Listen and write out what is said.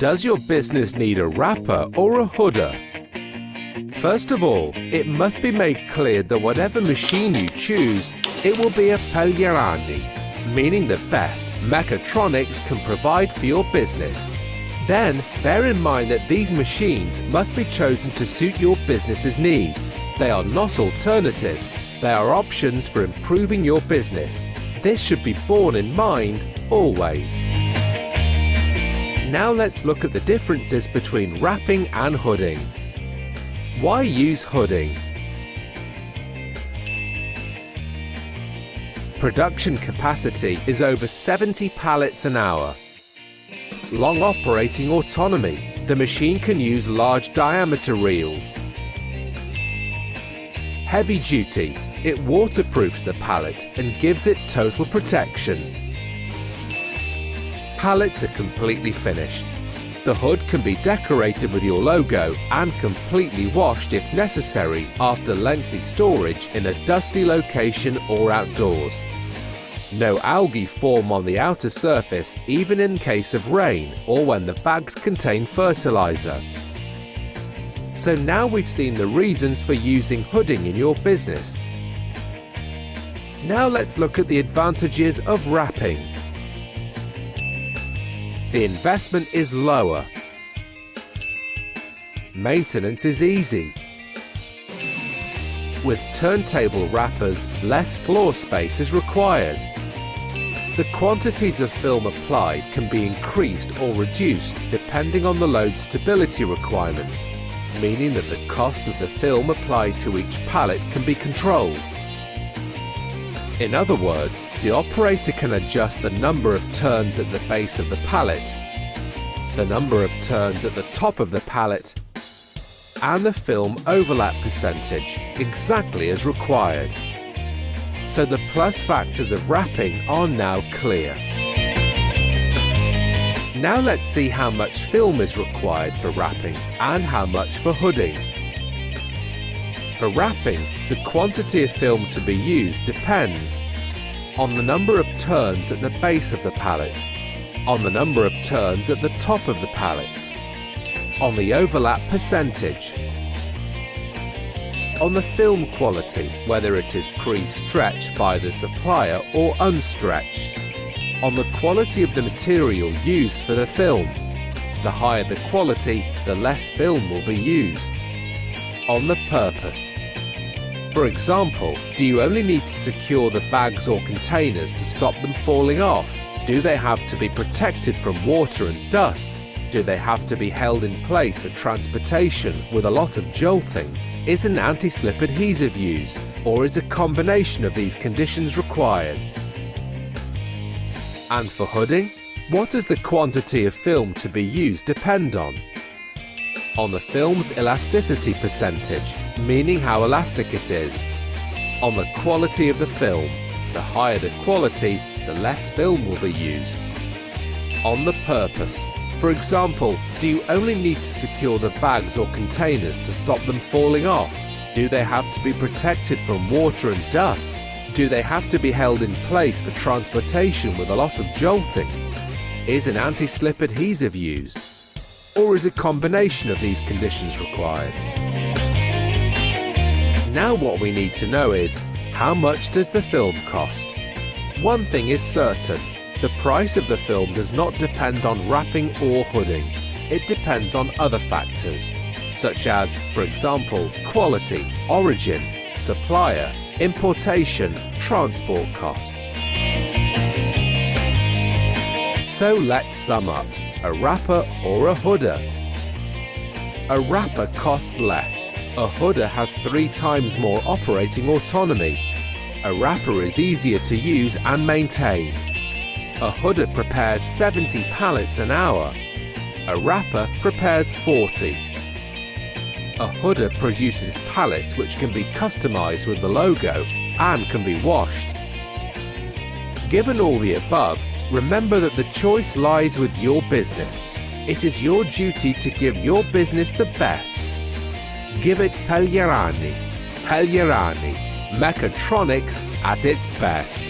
Does your business need a wrapper or a hoodie? First of all, it must be made clear that whatever machine you choose, it will be a Obертывание, meaning the best mechatronics can provide for your business. Then, bear in mind that these machines must be chosen to suit your business's needs. They are not alternatives, they are options for improving your business. This should be borne in mind always. Now let's look at the differences between wrapping and hooding. Why use hooding? Production capacity is over 70 pallets an hour. Long operating autonomy. The machine can use large diameter reels. Heavy duty. It waterproofs the pallet and gives it total protection. Pallets are completely finished. The hood can be decorated with your logo and completely washed if necessary after lengthy storage in a dusty location or outdoors. No algae form on the outer surface even in case of rain or when the bags contain fertilizer. So now we've seen the reasons for using hooding in your business. Now let's look at the advantages of wrapping. The investment is lower. Maintenance is easy. With turntable wrappers, less floor space is required. The quantities of film applied can be increased or reduced depending on the load stability requirements, meaning that the cost of the film applied to each pallet can be controlled. In other words, the operator can adjust the number of turns at the base of the pallet, the number of turns at the top of the pallet, and the film overlap percentage exactly as required. So the plus factors of wrapping are now clear. Now let's see how much film is required for wrapping and how much for hooding. For wrapping, the quantity of film to be used depends on the number of turns at the base of the pallet, on the number of turns at the top of the pallet, on the overlap percentage, on the film quality, whether it is pre-stretched by the supplier or unstretched, on the quality of the material used for the film. The higher the quality, the less film will be used. On the purpose. For example, do you only need to secure the bags or containers to stop them falling off? Do they have to be protected from water and dust? Do they have to be held in place for transportation with a lot of jolting? Is an anti-slip adhesive used, or is a combination of these conditions required? And for hooding, what does the quantity of film to be used depend on? On the film's elasticity percentage, meaning how elastic it is. On the quality of the film. The higher the quality, the less film will be used. On the purpose. For example, do you only need to secure the bags or containers to stop them falling off? Do they have to be protected from water and dust? Do they have to be held in place for transportation with a lot of jolting? Is an anti-slip adhesive used? Or is a combination of these conditions required? Now what we need to know is, how much does the film cost? One thing is certain, the price of the film does not depend on wrapping or hooding. It depends on other factors, such as, for example, quality, origin, supplier, importation, transport costs. So let's sum up. A wrapper or a hoodie? A wrapper costs less. A hoodie has 3 times more operating autonomy. A wrapper is easier to use and maintain. A hoodie prepares 70 pallets an hour. A wrapper prepares 40. A hoodie produces pallets which can be customized with the logo and can be washed. Given all the above, remember that the choice lies with your business. It is your duty to give your business the best. Give it Obертывание. Mechatronics at its best.